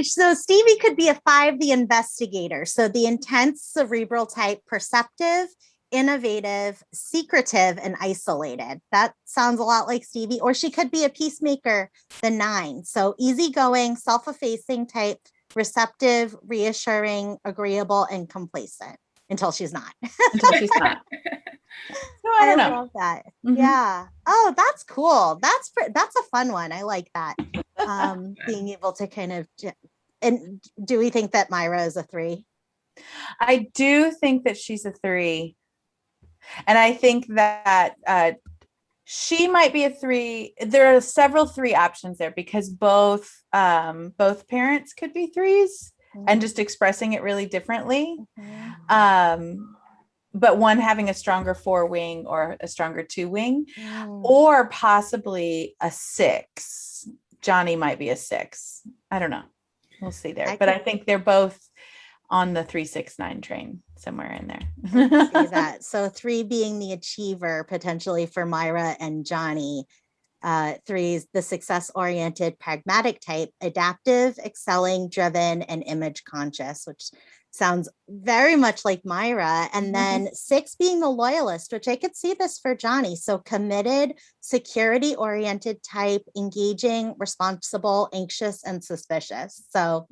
So Stevie could be a 5, the investigator. So the intense cerebral type, perceptive, innovative, secretive, and isolated. That sounds a lot like Stevie. Or she could be a peacemaker, the 9. So easygoing, self-effacing type, receptive, reassuring, agreeable, and complacent until she's not. Until she's not. So I don't know. Love that. Mm-hmm. Yeah. Oh, that's cool. That's a fun one. I like that. Being able to kind of, and do we think that Myra is a 3? I do think that she's a 3. And I think that she might be a 3. There are several 3 options there because both parents could be 3s and just expressing it really differently. But one having a stronger 4 wing or a stronger 2 wing, or possibly a 6. Johnny might be a 6. I don't know. We'll see there. But I think they're both on the 3, 6, 9 train somewhere in there. See that. So 3 being the achiever potentially for Myra and Johnny. 3 is the success-oriented, pragmatic type, adaptive, excelling, driven, and image conscious, which sounds very much like Myra. And then 6 being the loyalist, which I could see this for Johnny. So committed, security-oriented type, engaging, responsible, anxious, and suspicious. So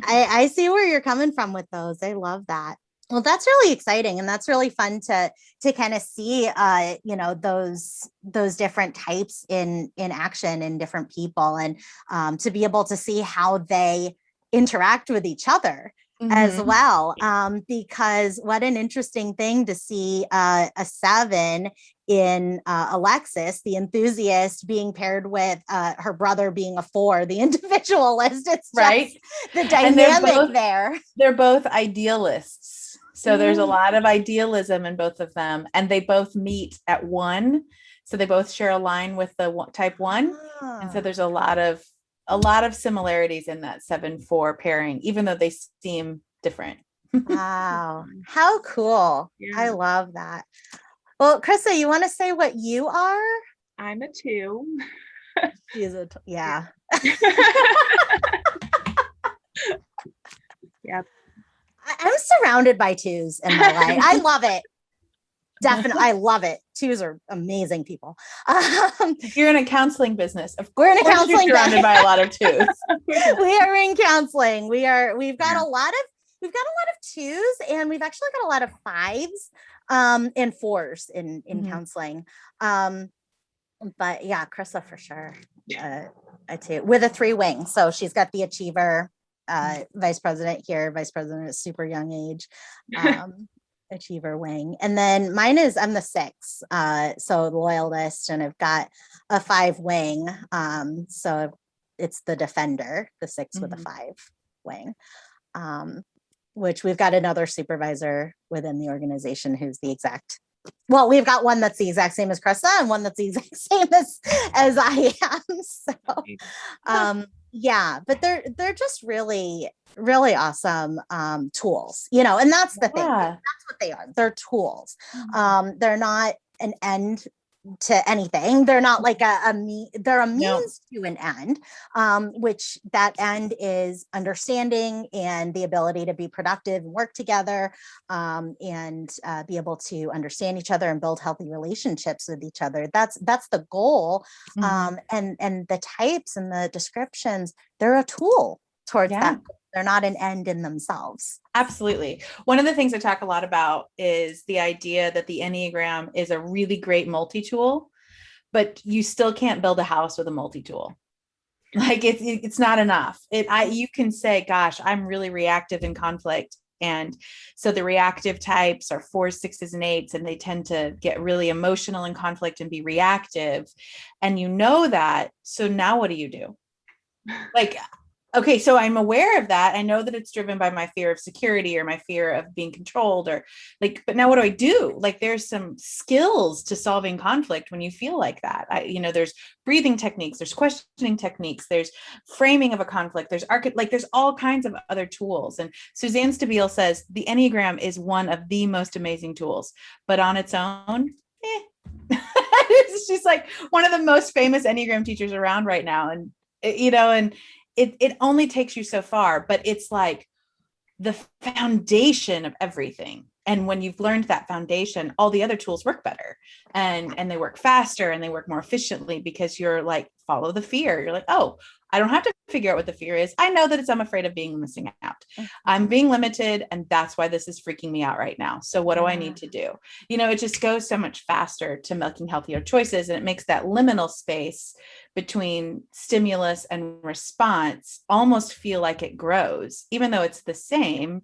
I see where you're coming from with those. I love that. Well, that's really exciting. And that's really fun to kind of see, those different types in action in different people, and to be able to see how they interact with each other as well. Because what an interesting thing to see a 7 in Alexis, the enthusiast, being paired with her brother being a 4, the individualist. It's right. The dynamic there. They're both idealists. So there's a lot of idealism in both of them, and they both meet at 1. So they both share a line with the type 1. And so there's a lot of similarities in that 7-4 pairing, even though they seem different. Wow. How cool. Yeah. I love that. Well, Krista, you want to say what you are? I'm a 2. She's a yeah. Yep. I'm surrounded by 2s in my life. I love it. Definitely. I love it. 2s are amazing people. You're in a counseling business. Of course, we're in a counseling you're surrounded by a lot of 2s. We are in counseling. We've got a lot of 2s, and we've actually got a lot of 5s and 4s in counseling. But yeah, Krista for sure. A 2 with a 3 wing. So she's got the achiever, vice president here, vice president at super young age, achiever wing. And then mine is, I'm the 6, so the loyalist, and I've got a 5 wing. So it's the defender, the 6 with a 5 wing, which we've got another supervisor within the organization who's the exact, well, we've got one that's the exact same as Krista and one that's the exact same as I am. So yeah, but they're just really, really awesome tools, and that's the thing. That's what they are. They're tools. They're not an end to anything. They're not like they're a No. means to an end, which that end is understanding and the ability to be productive and work together, and be able to understand each other and build healthy relationships with each other. That's the goal. And the types and the descriptions, they're a tool towards that. They're not an end in themselves. Absolutely. One of the things I talk a lot about is the idea that the Enneagram is a really great multi-tool, but you still can't build a house with a multi-tool. Like it's not enough. You can say, gosh, I'm really reactive in conflict. And so the reactive types are 4s, 6s, and 8s, and they tend to get really emotional in conflict and be reactive. And you know that. So now what do you do? Like, okay, so I'm aware of that. I know that it's driven by my fear of security or my fear of being controlled, or like, but now what do I do? Like, there's some skills to solving conflict when you feel like that. There's breathing techniques, there's questioning techniques, there's framing of a conflict, there's all kinds of other tools. And Suzanne Stabile says the Enneagram is one of the most amazing tools, but on its own, she's like one of the most famous Enneagram teachers around right now. And it only takes you so far, but it's like the foundation of everything. And when you've learned that foundation, all the other tools work better, and they work faster, and they work more efficiently, because you're like, follow the fear. You're like, oh, I don't have to figure out what the fear is. I know that I'm afraid of being missing out. I'm being limited, and that's why this is freaking me out right now. So what do I need to do? It just goes so much faster to making healthier choices, and it makes that liminal space between stimulus and response almost feel like it grows, even though it's the same,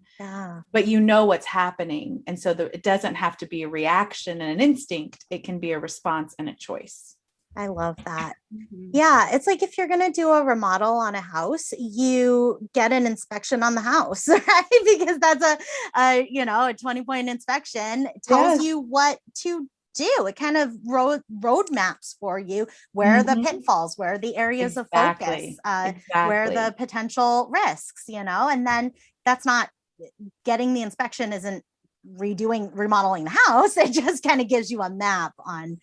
but what's happening. And so it doesn't have to be a reaction and an instinct. It can be a response and a choice. I love that. Yeah. It's like, if you're going to do a remodel on a house, you get an inspection on the house, right? Because that's a 20-point inspection. It tells you what to do. It kind of road maps for you, where are the pitfalls, where are the areas of focus, where are the potential risks, and then that's not getting the inspection, isn't remodeling the house. It just kind of gives you a map on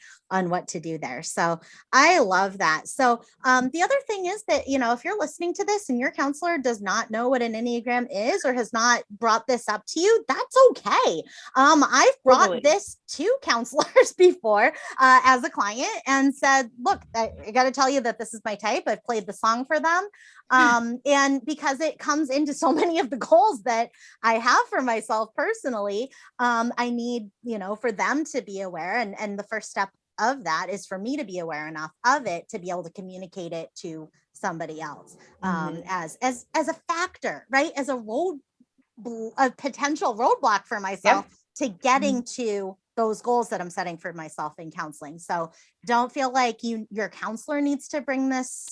what to do there. So I love that. So the other thing is that, if you're listening to this and your counselor does not know what an Enneagram is, or has not brought this up to you, that's okay. I've brought this to counselors before as a client and said, look, I got to tell you that this is my type. I've played the song for them. And because it comes into so many of the goals that I have for myself personally, I need, for them to be aware. And the first step of that is for me to be aware enough of it to be able to communicate it to somebody else, as a factor, right? As a potential roadblock for myself to getting to those goals that I'm setting for myself in counseling. So don't feel like your counselor needs to bring this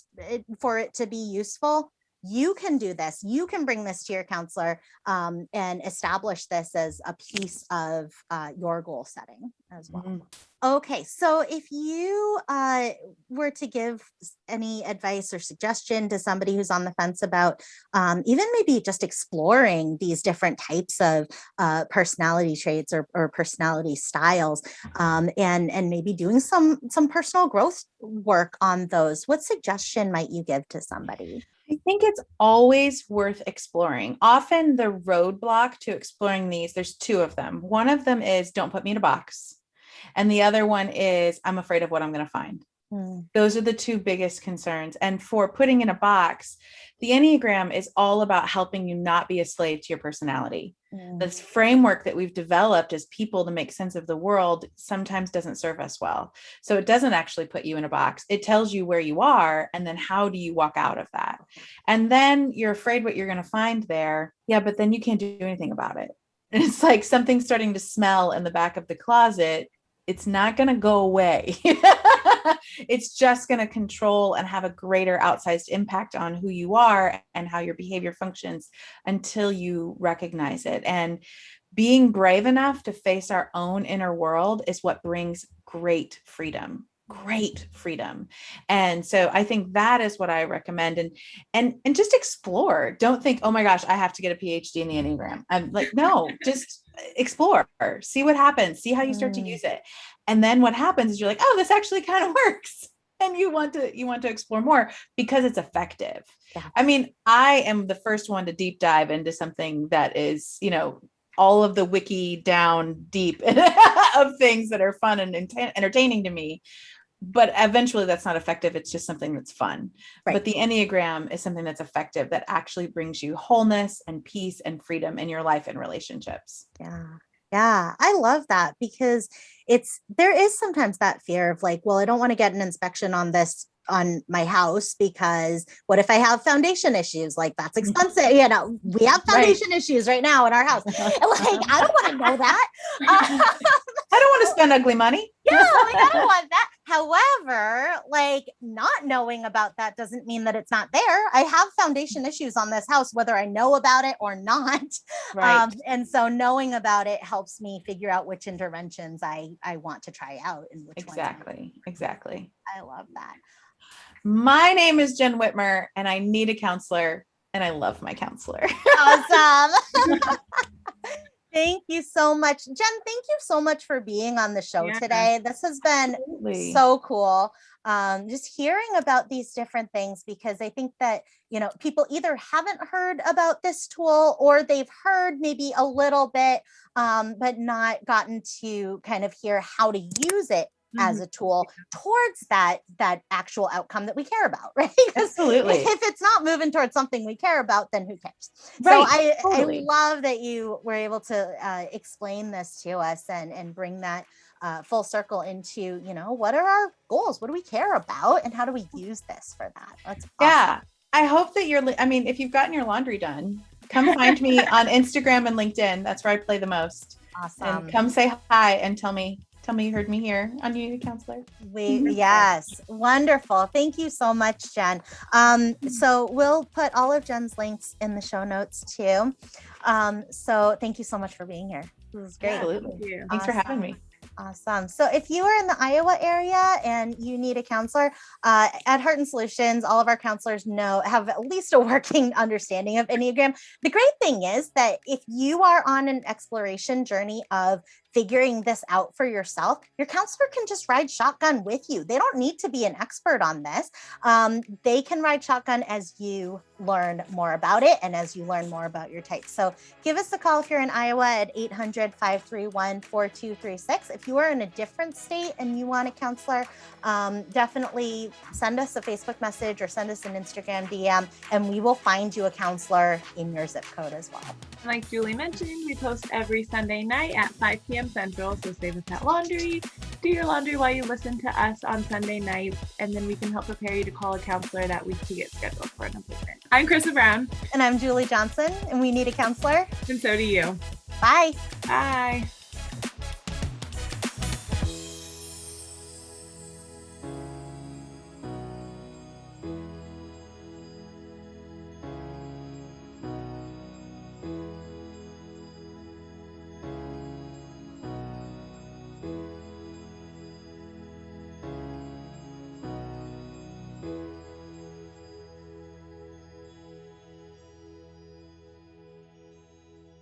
for it to be useful. You can do this. You can bring this to your counselor and establish this as a piece of your goal setting as well. Okay, so if you were to give any advice or suggestion to somebody who's on the fence about even maybe just exploring these different types of personality traits or personality styles, and maybe doing some personal growth work on those, what suggestion might you give to somebody? I think it's always worth exploring. Often the roadblock to exploring these, there's two of them. One of them is, don't put me in a box. And the other one is, I'm afraid of what I'm going to find. Those are the two biggest concerns. And for putting in a box, the Enneagram is all about helping you not be a slave to your personality. This framework that we've developed as people to make sense of the world sometimes doesn't serve us well. So it doesn't actually put you in a box. It tells you where you are, and then how do you walk out of that? And then you're afraid what you're going to find there. Yeah, but then you can't do anything about it. And it's like something starting to smell in the back of the closet. It's not going to go away. It's just going to control and have a greater outsized impact on who you are and how your behavior functions until you recognize it. And being brave enough to face our own inner world is what brings great freedom. And so I think that is what I recommend, and just explore. Don't think, oh my gosh, I have to get a PhD in the Enneagram. I'm like, no, just explore, see what happens, see how you start to use it. And then what happens is you're like, oh, this actually kind of works. And you want to explore more because it's effective. Yeah. I mean, I am the first one to deep dive into something that is, all of the wiki down deep of things that are fun and entertaining to me. But eventually that's not effective. It's just something that's fun. Right. But the Enneagram is something that's effective, that actually brings you wholeness and peace and freedom in your life and relationships. Yeah. Yeah. I love that, because there is sometimes that fear of like, well, I don't want to get an inspection on my house, because what if I have foundation issues? Like, that's expensive. We have foundation issues right now in our house. Like, I don't want to know that. I don't want to spend ugly money. Yeah, I don't want that. However, not knowing about that doesn't mean that it's not there. I have foundation issues on this house, whether I know about it or not. Right. And so knowing about it helps me figure out which interventions I want to try out and which Exactly. I love that. My name is Jenn Whitmer, and I need a counselor, and I love my counselor. Awesome. Thank you so much. Jenn, thank you so much for being on the show today. This has been so cool. Just hearing about these different things, because I think that, people either haven't heard about this tool, or they've heard maybe a little bit, but not gotten to kind of hear how to use it as a tool towards that actual outcome that we care about, right? Absolutely. If it's not moving towards something we care about, then who cares? Right. So I love that you were able to explain this to us and bring that full circle into, what are our goals? What do we care about? And how do we use this for that? That's awesome. Yeah. I hope that if you've gotten your laundry done, come find me on Instagram and LinkedIn. That's where I play the most. Awesome. And come say hi and tell me you heard me here on You Need a Counselor. Yes. Wonderful. Thank you so much, Jenn. So we'll put all of Jenn's links in the show notes too. So thank you so much for being here. This was great. Absolutely. Thanks for having me. Awesome. So if you are in the Iowa area and you need a counselor, at Heart and Solutions, all of our counselors have at least a working understanding of Enneagram. The great thing is that if you are on an exploration journey of figuring this out for yourself, your counselor can just ride shotgun with you. They don't need to be an expert on this. They can ride shotgun as you learn more about it and as you learn more about your type. So give us a call if you're in Iowa at 800-531-4236. If you are in a different state and you want a counselor, definitely send us a Facebook message or send us an Instagram DM, and we will find you a counselor in your zip code as well. Like Julie mentioned, we post every Sunday night at 5 p.m. Central, so save us that laundry. Do your laundry while you listen to us on Sunday night, and then we can help prepare you to call a counselor that week to get scheduled for an appointment. I'm Krista Brown. And I'm Julie Johnson, and we need a counselor. And so do you. Bye. Bye.